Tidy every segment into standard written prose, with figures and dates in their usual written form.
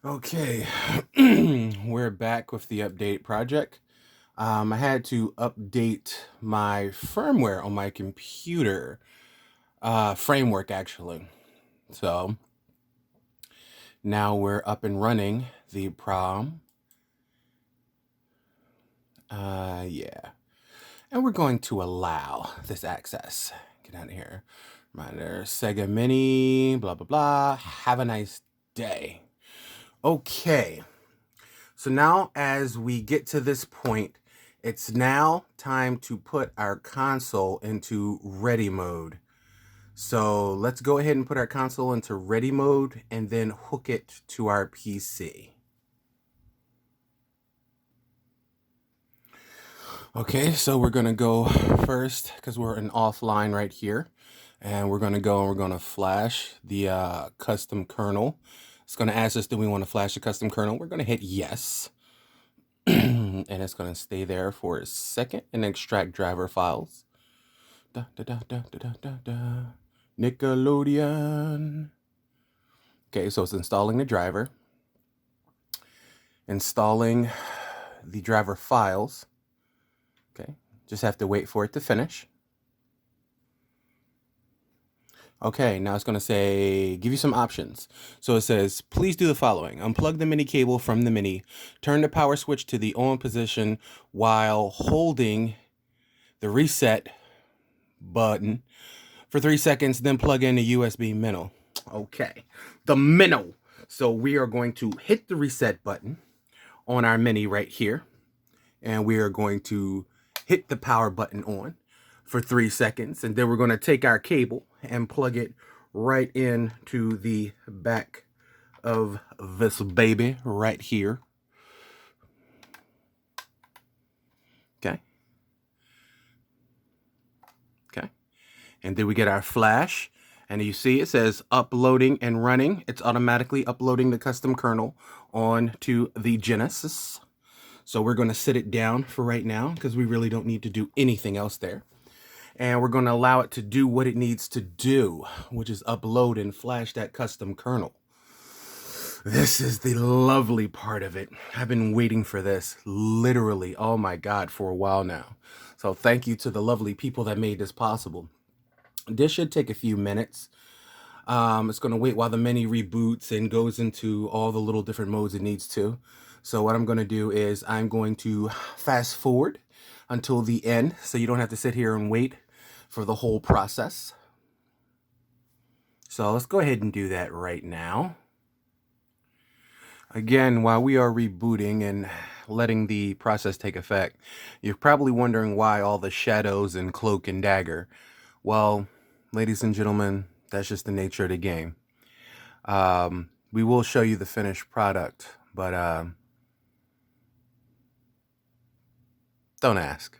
Okay, we're back with the update project. I had to update my firmware on my computer, framework actually. So now we're up and running the prom. Yeah. And we're going to allow this access. Get out of here. Reminder, Sega Mini, blah, blah, blah. Have a nice day. Okay. So now as we get to this point, it's now time to put our console into ready mode. So let's go ahead and put our console into ready mode and then hook it to our PC. Okay, so we're gonna go first because we're in offline right here. And we're gonna go and we're gonna flash the custom kernel. It's gonna ask us, do we want to flash the custom kernel? We're gonna hit yes. And it's going to stay there for a second and extract driver files. Da, da, da, da, da, da, da, da. Nickelodeon. Okay, so it's installing the driver, installing the driver files. Okay, just have to wait for it to finish. Okay, now it's going to say, give you some options. So it says, please do the following. Unplug the mini cable from the mini. Turn the power switch to the on position while holding the reset button for 3 seconds, then plug in the USB minnow. Okay, the minnow. So we are going to hit the reset button on our mini right here. And we are going to hit the power button on for 3 seconds. And then we're going to take our cable and plug it right into the back of this baby right here. Okay. Okay. And then we get our flash. And you see it says uploading and running. It's automatically uploading the custom kernel onto the Genesis. So we're going to sit it down for right now because we really don't need to do anything else there. And we're going to allow it to do what it needs to do, which is upload and flash that custom kernel. This is the lovely part of it. I've been waiting for this literally, oh my God, for a while now. So thank you to the lovely people that made this possible. This should take a few minutes. It's going to wait while the mini reboots and goes into all the little different modes it needs to. So what I'm going to do is I'm going to fast forward until the end so you don't have to sit here and wait for the whole process. So let's go ahead and do that right now. Again, while we are rebooting and letting the process take effect, you're probably wondering why all the shadows and cloak and dagger. Well, ladies and gentlemen, that's just the nature of the game. We will show you the finished product, but don't ask.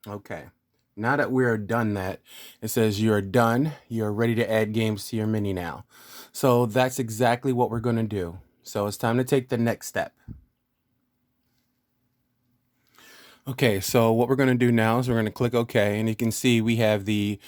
Okay. Now that we're done that, it says you're done. You're ready to add games to your mini now. So that's exactly what we're going to do. So it's time to take the next step. Okay, so what we're going to do now is we're going to click OK, and you can see we have the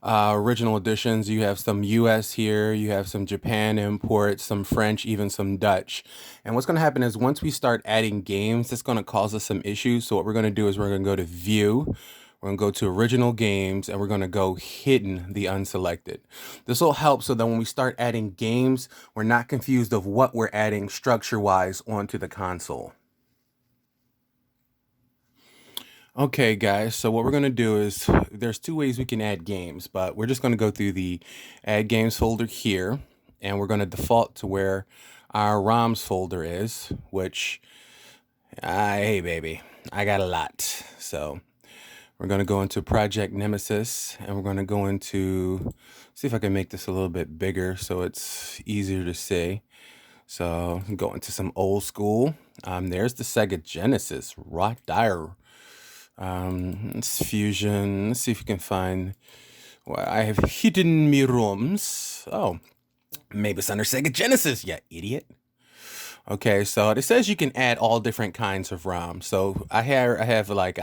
original editions. You have some US here, you have some Japan imports, some French, even some Dutch. And what's going to happen is once we start adding games, it's going to cause us some issues. So what we're going to do is we're going to go to View, we're going to go to Original Games, and we're going to go Hidden the Unselected. This will help so that when we start adding games, we're not confused of what we're adding structure-wise onto the console. Okay, guys, so what we're going to do is there's two ways we can add games, but we're just going to go through the Add Games folder here, and we're going to default to where our ROMs folder is, which, hey, baby, I got a lot. So we're going to go into Project Nemesis, and we're going to go into, see if I can make this a little bit bigger so it's easier to see. So go into some old school. There's the Sega Genesis, raw dire. It's Fusion. Let's see if we can find. Well, I have hidden me ROMs. Oh, maybe it's under Sega Genesis, you idiot. Okay, so it says you can add all different kinds of ROMs. So I have like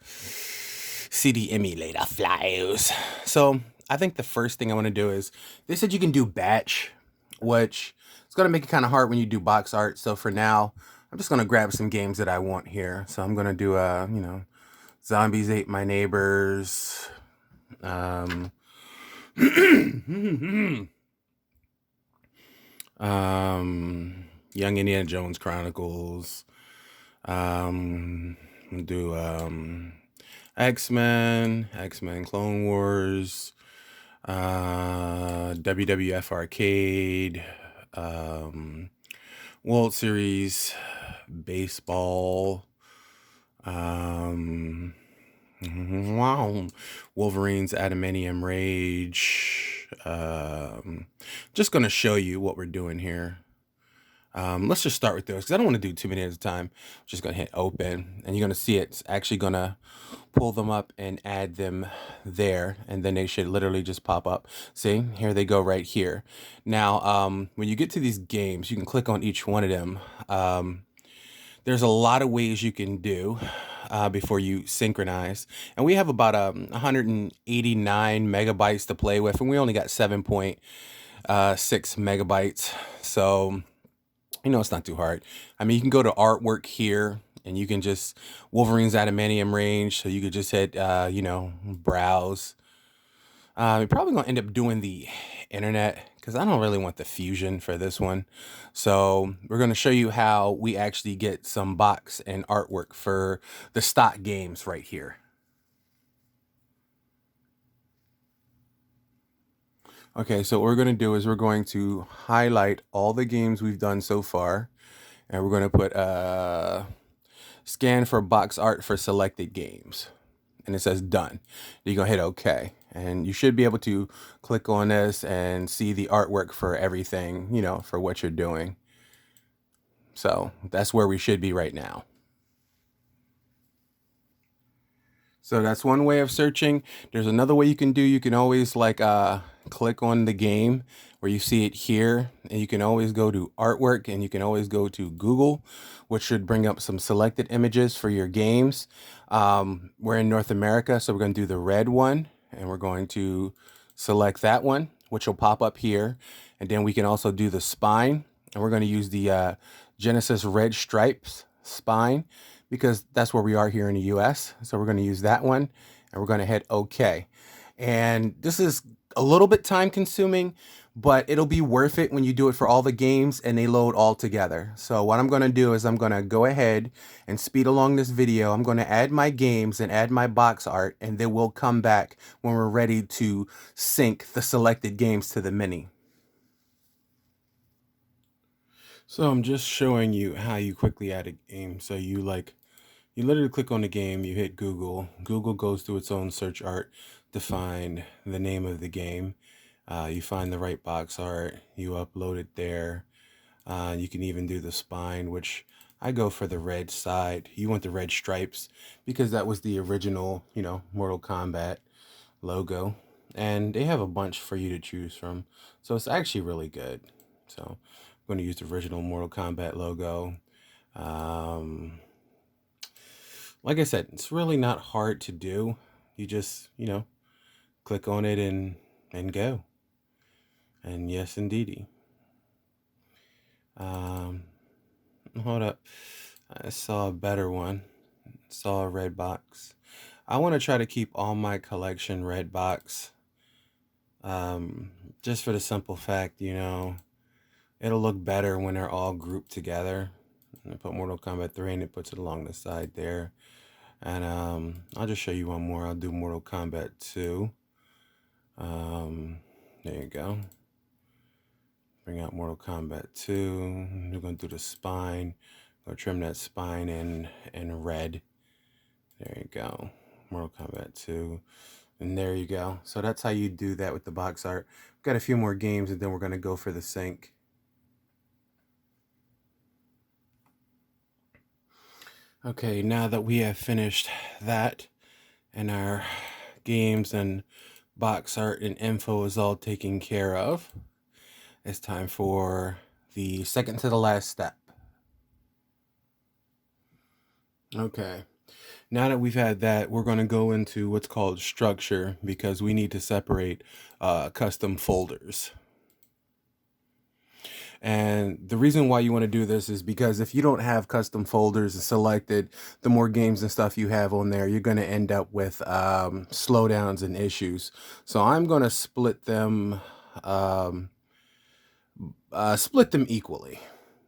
CD emulator files. So I think the first thing I want to do is, they said you can do batch, which is going to make it kind of hard when you do box art. So for now, I'm just going to grab some games that I want here. So I'm going to do, Zombies Ate My Neighbors, Young Indiana Jones Chronicles, do X-Men Clone Wars, WWF Arcade, World Series Baseball, wow, Wolverine's Adamantium Rage. Just gonna show you what we're doing here. Let's just start with those because I don't want to do too many at a time. I'm just gonna hit open, and you're gonna see it's actually gonna pull them up and add them there, and then they should literally just pop up. See, here they go right here. Now, when you get to these games, you can click on each one of them. There's a lot of ways you can do before you synchronize, and we have about 189 megabytes to play with, and we only got 7.6 megabytes. So it's not too hard. I mean, you can go to artwork here, and you can just Wolverine's Adamantium Range. So you could just hit, browse. You're probably gonna end up doing the internet because I don't really want the fusion for this one. So we're gonna show you how we actually get some box and artwork for the stock games right here. Okay, so what we're going to do is we're going to highlight all the games we've done so far, and we're going to put scan for box art for selected games, and it says done. You're going to hit OK, and you should be able to click on this and see the artwork for everything, for what you're doing. So that's where we should be right now. So that's one way of searching. There's another way you can do. You can always click on the game where you see it here, and you can always go to artwork, and you can always go to Google, which should bring up some selected images for your games. We're in North America, so we're going to do the red one, and we're going to select that one, which will pop up here. And then we can also do the spine, and we're going to use the Genesis Red Stripes spine, because that's where we are here in the US. So we're going to use that one, and we're going to hit OK. And this is a little bit time consuming, but it'll be worth it when you do it for all the games and they load all together. So what I'm going to do is I'm going to go ahead and speed along this video. I'm going to add my games and add my box art, and then we'll come back when we're ready to sync the selected games to the mini. So I'm just showing you how you quickly add a game. So you literally click on the game, you hit Google. Google goes through its own search art to find the name of the game. You find the right box art, you upload it there. You can even do the spine, which I go for the red side. You want the red stripes because that was the original, Mortal Kombat logo. And they have a bunch for you to choose from. So it's actually really good. So I'm going to use the original Mortal Kombat logo. Like I said, it's really not hard to do. You just, click on it and go. And yes, indeedy. Hold up. I saw a better one. Saw a red box. I want to try to keep all my collection red box. Just for the simple fact, it'll look better when they're all grouped together. And I put Mortal Kombat 3 and it puts it along the side there. And I'll just show you one more. I'll do Mortal Kombat 2. There you go. Bring out Mortal Kombat 2. We're going to do the spine. Go trim that spine in red. There you go. Mortal Kombat 2. And there you go. So that's how you do that with the box art. We've got a few more games, and then we're going to go for the sync. Okay, now that we have finished that, and our games and box art and info is all taken care of, it's time for the second to the last step. Okay, Now that we've had that, we're going to go into what's called structure, because we need to separate custom folders. And the reason why you want to do this is because if you don't have custom folders selected, the more games and stuff you have on there, you're going to end up with slowdowns and issues. So I'm going to split them equally.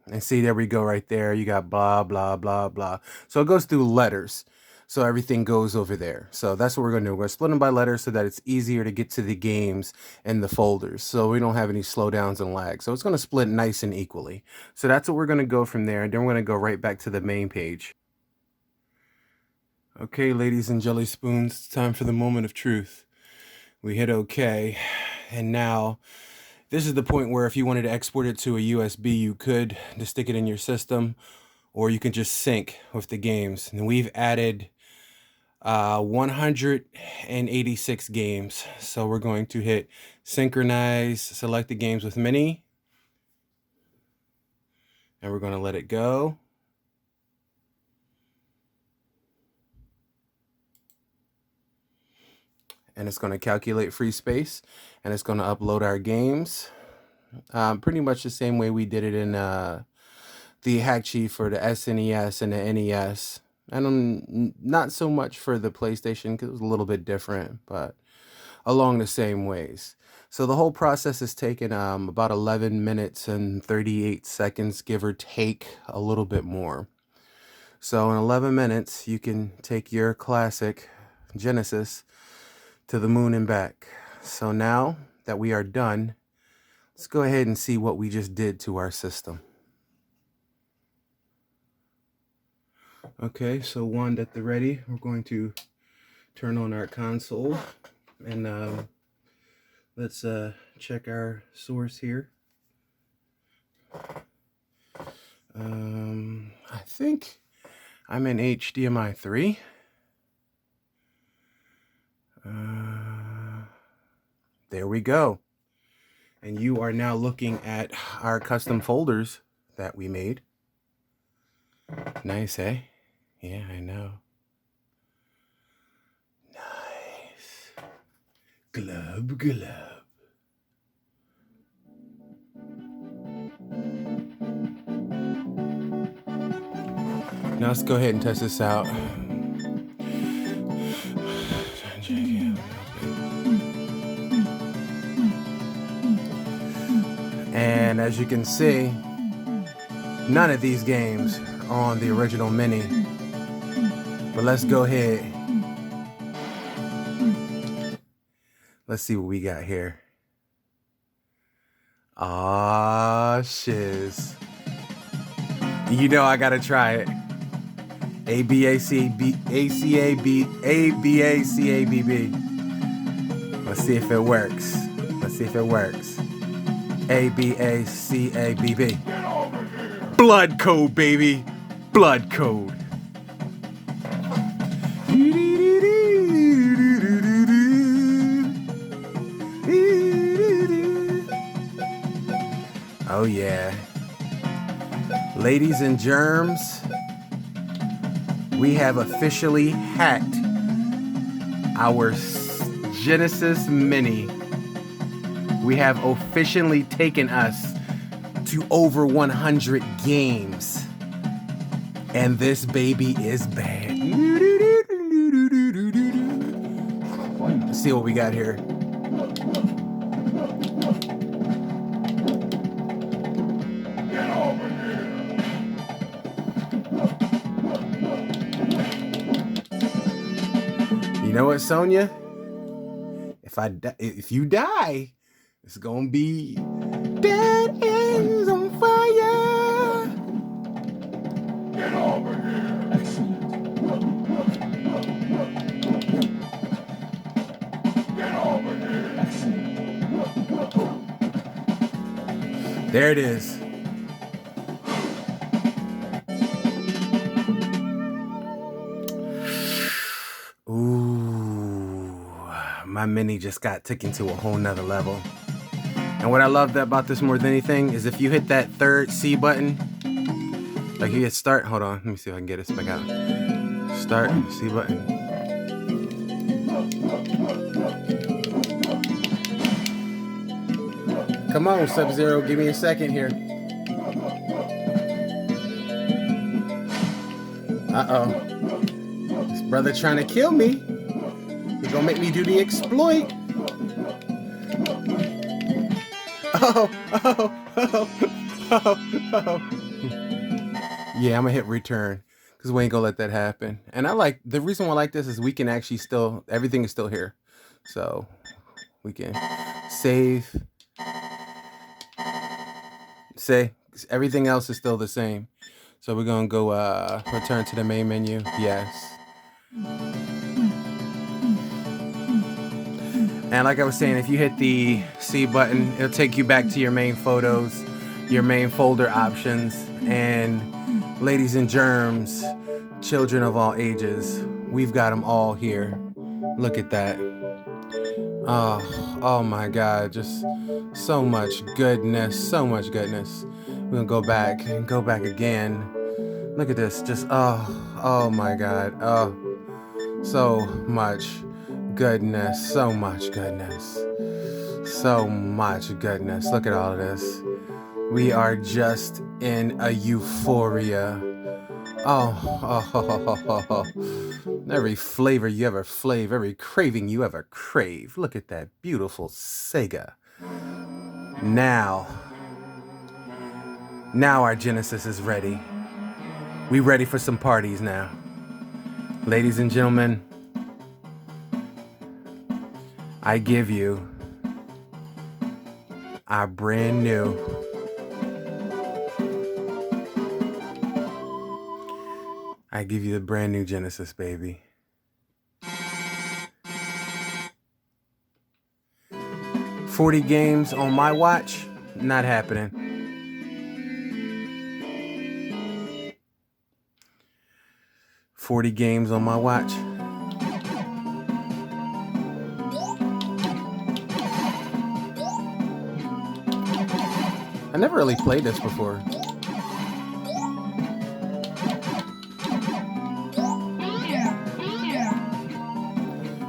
And see, there we go right there. You got blah, blah, blah, blah. So it goes through letters. So everything goes over there. So that's what we're going to do. We're going to split them by letters so that it's easier to get to the games and the folders. So we don't have any slowdowns and lag. So it's going to split nice and equally. So that's what we're going to go from there. And then we're going to go right back to the main page. Okay, ladies and Jellyspoons, it's time for the moment of truth. We hit OK. And now this is the point where if you wanted to export it to a USB, you could just stick it in your system, or you can just sync with the games. And we've added 186 games. So we're going to hit synchronize, select the games with mini, and we're going to let it go. And it's going to calculate free space, and it's going to upload our games pretty much the same way we did it in the Hakchi for the SNES and the NES. And not so much for the PlayStation because it was a little bit different, but along the same ways. So the whole process has taken about 11 minutes and 38 seconds, give or take a little bit more. So in 11 minutes, you can take your classic Genesis to the moon and back. So now that we are done, let's go ahead and see what we just did to our system. Okay, so one at the ready, we're going to turn on our console, and let's check our source here. I think I'm in HDMI 3. There we go. And you are now looking at our custom folders that we made. Nice, eh? Yeah, I know. Nice. Glub, glub. Now let's go ahead and test this out. And as you can see, none of these games are on the original Mini. But let's go ahead. Let's see what we got here. Ah, shiz. You know I gotta try it. A-B-A-C-A-B-A-B-A-C-A-B-B. Let's see if it works. Let's see if it works. A-B-A-C-A-B-B. Blood code, baby. Blood code. Oh yeah. Ladies and germs, we have officially hacked our Genesis Mini. We have officially taken us to over 100 games. And this baby is bad. Let's see what we got here. You know what, Sonia? If you die, it's gonna be dead ends on fire. Get over here. Get over here. There it is. Ooh, my Mini just got taken to a whole nother level. And what I love about this more than anything is if you hit that third C button, like you hit start, hold on, let me see if I can get this back out. Start. C button. Come on, Sub-Zero. Give me a second here. Uh-oh. This brother trying to kill me. He's gonna make me do the exploit. Oh. Yeah, I'm gonna hit return because we ain't gonna let that happen. And I like, the reason why I like this is we can actually still, everything is still here. So we can save. Say everything else is still the same. So we're gonna go return to the main menu. Yes. And like I was saying, if you hit the C button, it'll take you back to your main photos, your main folder options, and ladies and germs, children of all ages, we've got them all here. Look at that. Oh my God, just so much goodness, so much goodness. We're gonna go back and go back again. Look at this, just oh my God, oh, so much goodness, so much goodness, so much goodness. Look at all of this. We are just in a euphoria. Oh, every flavor you ever flave, every craving you ever crave. Look at that beautiful Sega. Now our Genesis is ready. We ready for some parties now. Ladies and gentlemen, I give you our brand new I give you the brand new Genesis, baby. $40 games on my watch? Not happening. $40 games on my watch? I never really played this before.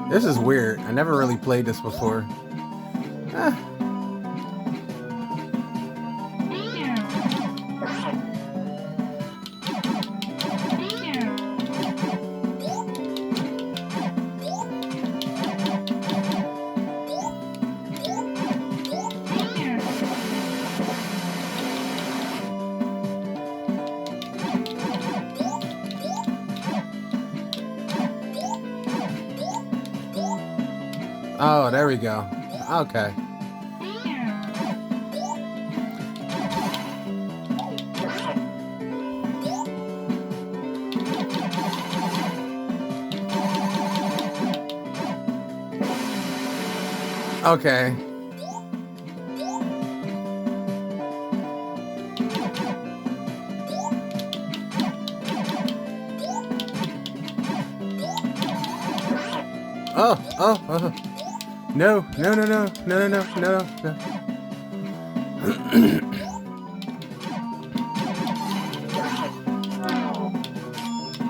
This is weird. I never really played this before. Oh, there we go. Okay. Okay. Oh. No.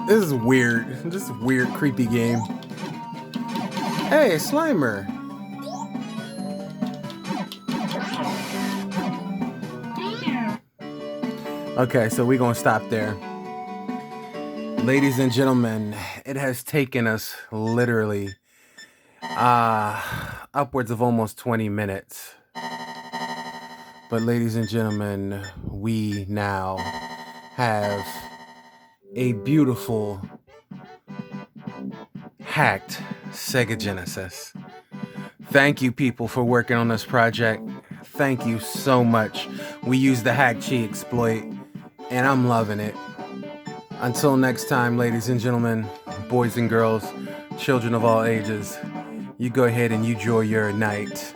This is weird. This is a weird, creepy game. Hey, Slimer. Okay, so we're gonna stop there. Ladies and gentlemen, it has taken us literally upwards of almost 20 minutes. But ladies and gentlemen, we now have a beautiful hacked Sega Genesis. Thank you, people, for working on this project. Thank you so much. We used the Hakchi exploit, and I'm loving it. Until next time, ladies and gentlemen, boys and girls, children of all ages, you go ahead and you enjoy your night.